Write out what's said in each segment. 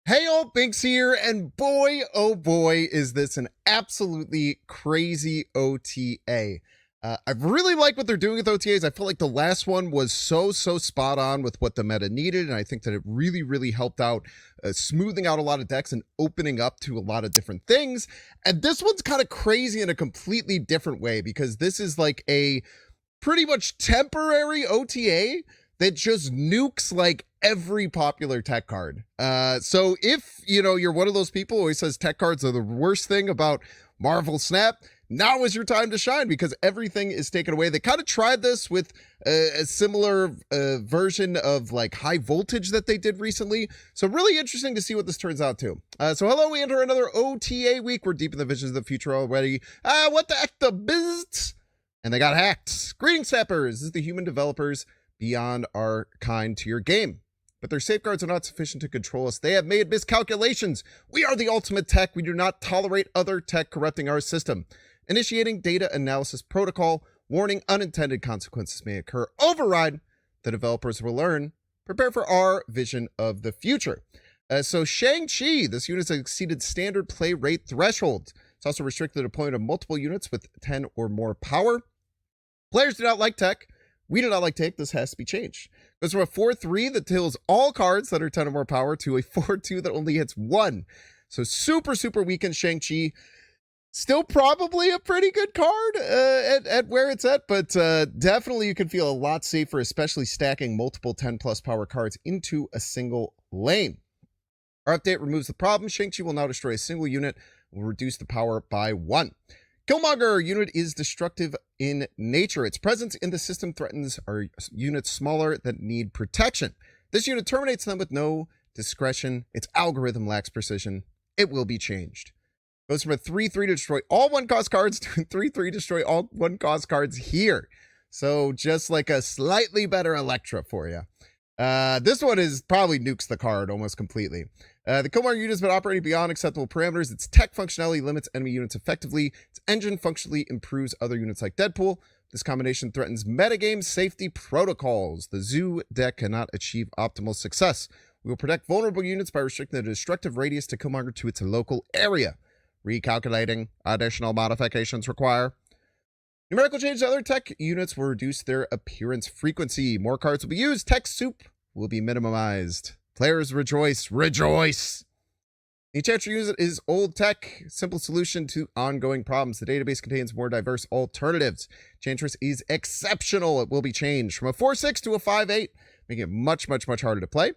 Hey, old Binks here, and boy, oh boy, is this an absolutely crazy OTA. I really like what they're doing with OTAs. I feel like the last one was so spot on with what the meta needed, and I think that it really helped out smoothing out a lot of decks and opening up to a lot of different things. And this one's kind of crazy in a completely different way because this is like a pretty much temporary OTA that just nukes like every popular tech card. So if you're one of those people who always says tech cards are the worst thing about Marvel Snap, now is your time to shine because everything is taken away. They kind of tried this with a similar version of like high voltage that they did recently. So really interesting to see what this turns out to. So hello, we enter another OTA week. We're deep in the visions of the future already. What the heck, the biz? And they got hacked. Greetings, Sappers. This is the human developers beyond our kind to your game. But their safeguards are not sufficient to control us. They have made miscalculations. We are the ultimate tech. We do not tolerate other tech corrupting our system. Initiating data analysis protocol. Warning, unintended consequences may occur. Override. The developers will learn. Prepare for our vision of the future. So Shang-Chi, this unit has exceeded standard play rate thresholds. It's also restricted the deployment of multiple units with 10 or more power. Players do not like tech. We do not like tech. This has to be changed. Goes from a 4-3 that kills all cards that are 10 or more power to a 4-2 that only hits one. So super weak in Shang-Chi. Still probably a pretty good card at where it's at, but definitely you can feel a lot safer, especially stacking multiple 10 plus power cards into a single lane. Our update removes the problem. Shang-Chi will now destroy a single unit, will reduce the power by 1. Killmonger unit is destructive in nature. Its presence in the system threatens our units smaller that need protection. This unit terminates them with no discretion. Its algorithm lacks precision. It will be changed. Goes from a 3-3 to destroy all 1-cost cards to a 3-3 destroy all 1-cost cards here. So just like a slightly better Electra for you. This one is probably nukes the card almost completely. The Killmonger unit has been operating beyond acceptable parameters. Its tech functionality limits enemy units effectively. Its engine functionally improves other units like Deadpool. This combination threatens metagame safety protocols. The Zoo deck cannot achieve optimal success. We will protect vulnerable units by restricting the destructive radius to Killmonger to its local area. Recalculating. Additional modifications require. Numerical change to other tech units will reduce their appearance frequency. More cards will be used. Tech soup will be minimized. Players rejoice. Rejoice! The Enchantress unit is old tech. Simple solution to ongoing problems. The database contains more diverse alternatives. Enchantress is exceptional. It will be changed from a 4-6 to a 5-8, making it much harder to play.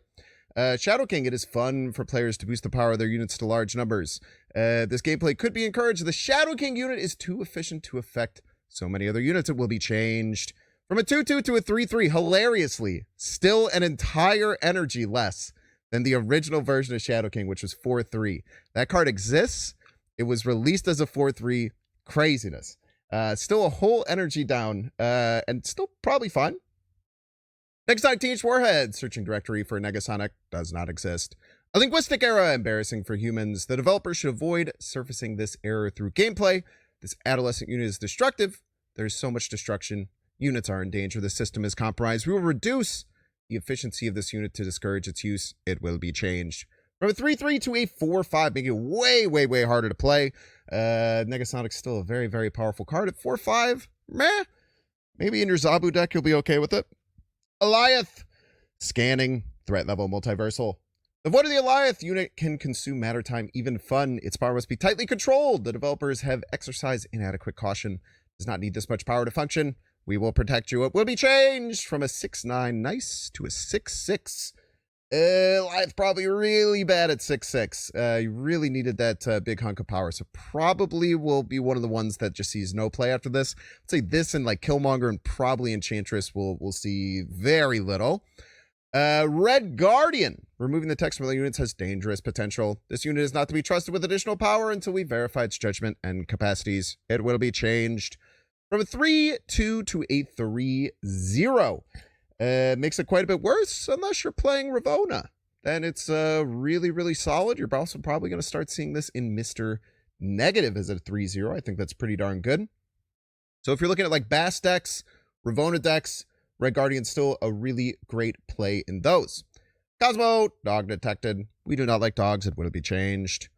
Shadow King, it is fun for players to boost the power of their units to large numbers. This gameplay could be encouraged. The Shadow King unit is too efficient to affect so many other units. It will be changed. From a 2-2 to a 3-3, hilariously, still an entire energy less than the original version of Shadow King, which was 4-3. That card exists. It was released as a 4-3. Craziness. Still a whole energy down, and still probably fine. Negasonic Teenage Warhead. Searching directory for Negasonic does not exist. A linguistic error. Embarrassing for humans. The developer should avoid surfacing this error through gameplay. This adolescent unit is destructive. There's so much destruction. Units are in danger. The system is compromised. We will reduce the efficiency of this unit to discourage its use. It will be changed. From a 3-3 to a 4-5, making it way harder to play. Negasonic's still a very powerful card. At 4-5, meh. Maybe in your Zabu deck you'll be okay with it. Alioth. Scanning. Threat level multiversal. The Void of the Alioth unit can consume matter time, even fun. Its power must be tightly controlled. The developers have exercised inadequate caution. Does not need this much power to function. We will protect you. It will be changed from a 6-9 nice to a 6-6. Alioth probably really bad at 6-6. You really needed that big hunk of power. So probably will be one of the ones that just sees no play after this. I'd say this and like Killmonger and probably Enchantress will see very little. Red Guardian. Removing the text from the units has dangerous potential. This unit is not to be trusted with additional power until we verify its judgment and capacities. It will be changed from a 3-2 to a 3-0. Makes it quite a bit worse unless you're playing Ravonna. Then it's really solid. You're also probably going to start seeing this in Mr. Negative as a 3-0. I think that's pretty darn good. So if you're looking at like Bass decks, Ravonna decks, Red Guardian's still a really great play in those. Cosmo, dog detected. We do not like dogs. It wouldn't be changed.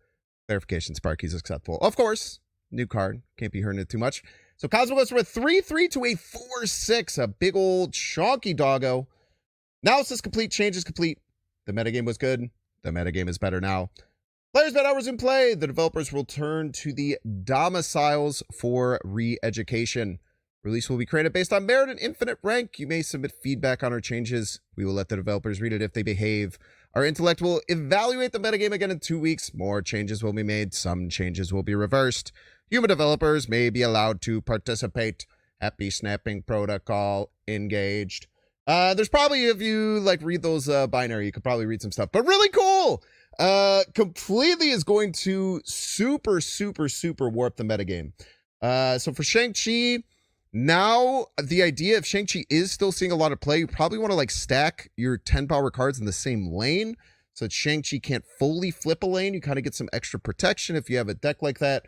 Clarification, Sparky's acceptable. Of course. New card. Can't be hurting it too much. So Cosmo goes from a 3-3 to a 4-6. A big old chonky doggo. Analysis complete. Changes complete. The metagame was good. The metagame is better now. Players bet hours in play. The developers will turn to the domiciles for re-education. Release will be created based on merit and infinite rank. You may submit feedback on our changes. We will let the developers read it if they behave. Our intellect will evaluate the metagame again in 2 weeks. More changes will be made. Some changes will be reversed. Human developers may be allowed to participate. Happy snapping protocol engaged. There's probably, if you like read those binary, you could probably read some stuff, but really cool. Completely is going to super warp the metagame. So for Shang-Chi, now the idea if Shang-Chi is still seeing a lot of play, you probably want to like stack your 10 power cards in the same lane so that Shang-Chi can't fully flip a lane. You kind of get some extra protection if you have a deck like that.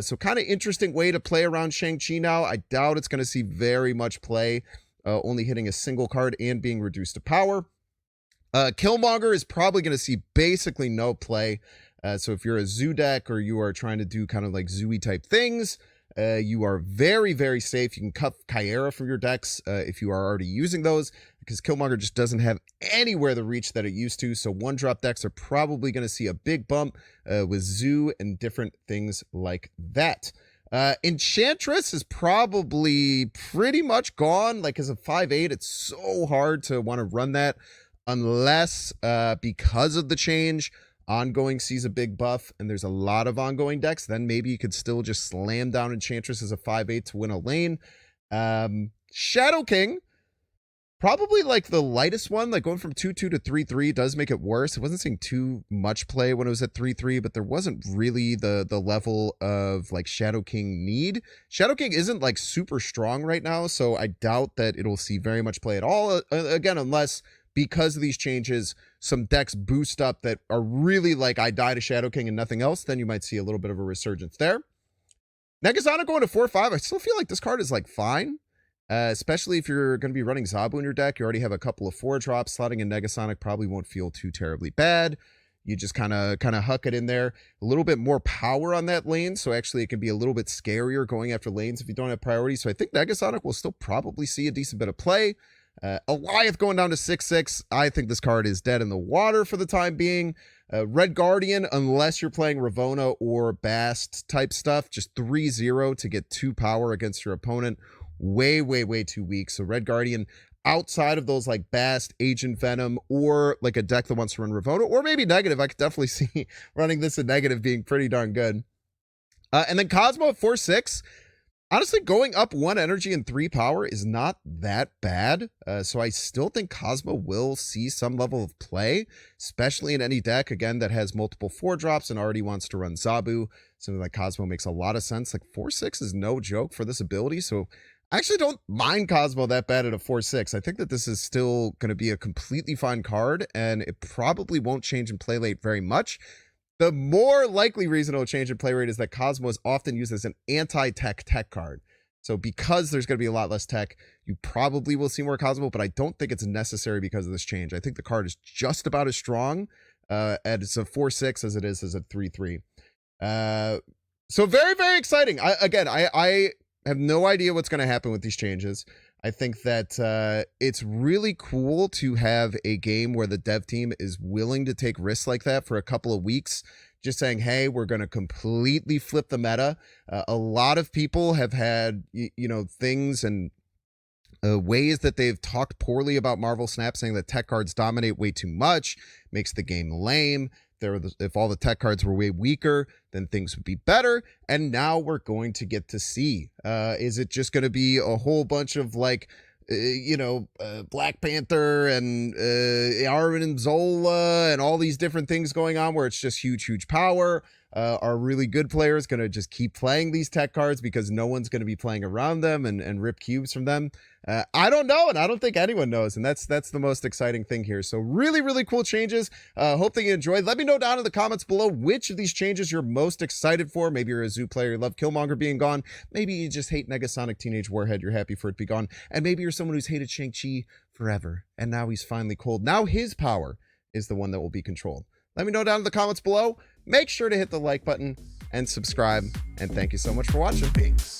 So kind of interesting way to play around Shang-Chi now. I doubt it's going to see very much play, only hitting a single card and being reduced to power. Killmonger is probably going to see basically no play. So if you're a zoo deck or you are trying to do kind of like zoo-y type things, you are very safe. You can cut Kyera from your decks if you are already using those, because Killmonger just doesn't have anywhere the reach that it used to. So one-drop decks are probably going to see a big bump with zoo and different things like that. Enchantress is probably pretty much gone. Like as a 5/8, it's so hard to want to run that unless because of the change, ongoing sees a big buff and there's a lot of ongoing decks, then maybe you could still just slam down Enchantress as a 5/8 to win a lane. Shadow King, probably like the lightest one, like going from 2-2 to 3-3 does make it worse. It wasn't seeing too much play when it was at 3-3, but there wasn't really the level of like Shadow King need. Shadow King isn't like super strong right now, so I doubt that it'll see very much play at all, again, unless because of these changes, some decks boost up that are really like, I die to Shadow King and nothing else, then you might see a little bit of a resurgence there. Negasonic going to 4-5. I still feel like this card is like fine, especially if you're going to be running Zabu in your deck. You already have a couple of 4-drops. Slotting in Negasonic probably won't feel too terribly bad. You just kind of huck it in there. A little bit more power on that lane, so actually it can be a little bit scarier going after lanes if you don't have priority. So I think Negasonic will still probably see a decent bit of play. Alioth going down to 6-6. I think this card is dead in the water for the time being. Red Guardian, unless you're playing Ravonna or Bast type stuff, just 3-0 to get 2 power against your opponent. Way too weak. So Red Guardian, outside of those like Bast, Agent Venom, or like a deck that wants to run Ravonna, or maybe negative, I could definitely see running this in negative being pretty darn good. And then Cosmo at 4-6. Honestly, going up 1 energy and 3 power is not that bad. So I still think Cosmo will see some level of play, especially in any deck, again, that has multiple 4-drops and already wants to run Zabu. Something like Cosmo makes a lot of sense. Like 4-6 is no joke for this ability. So I actually don't mind Cosmo that bad at a 4-6. I think that this is still going to be a completely fine card, and it probably won't change in play rate very much. The more likely reason it'll change in play rate is that Cosmo is often used as an anti-tech card. So because there's going to be a lot less tech, you probably will see more Cosmo, but I don't think it's necessary because of this change. I think the card is just about as strong as a 4-6 as it is as a 3-3. So very exciting. I have no idea what's going to happen with these changes. I think that it's really cool to have a game where the dev team is willing to take risks like that for a couple of weeks, just saying, hey, we're going to completely flip the meta. A lot of people have had, things and ways that they've talked poorly about Marvel Snap, saying that tech cards dominate way too much, makes the game lame. If all the tech cards were way weaker, then things would be better. And now we're going to get to see. Is it just going to be a whole bunch of like, Black Panther and Armin and Zola and all these different things going on where it's just huge power? Are really good players going to just keep playing these tech cards because no one's going to be playing around them and rip cubes from them? I don't know, and I don't think anyone knows, and that's the most exciting thing here. So really cool changes. Hope that you enjoyed. Let me know down in the comments below which of these changes you're most excited for. Maybe you're a zoo player, you love Killmonger being gone. Maybe you just hate Negasonic Teenage Warhead, you're happy for it to be gone. And maybe you're someone who's hated Shang-Chi forever, and now he's finally cold. Now his power is the one that will be controlled. Let me know down in the comments below. Make sure to hit the like button and subscribe. And thank you so much for watching. Peace.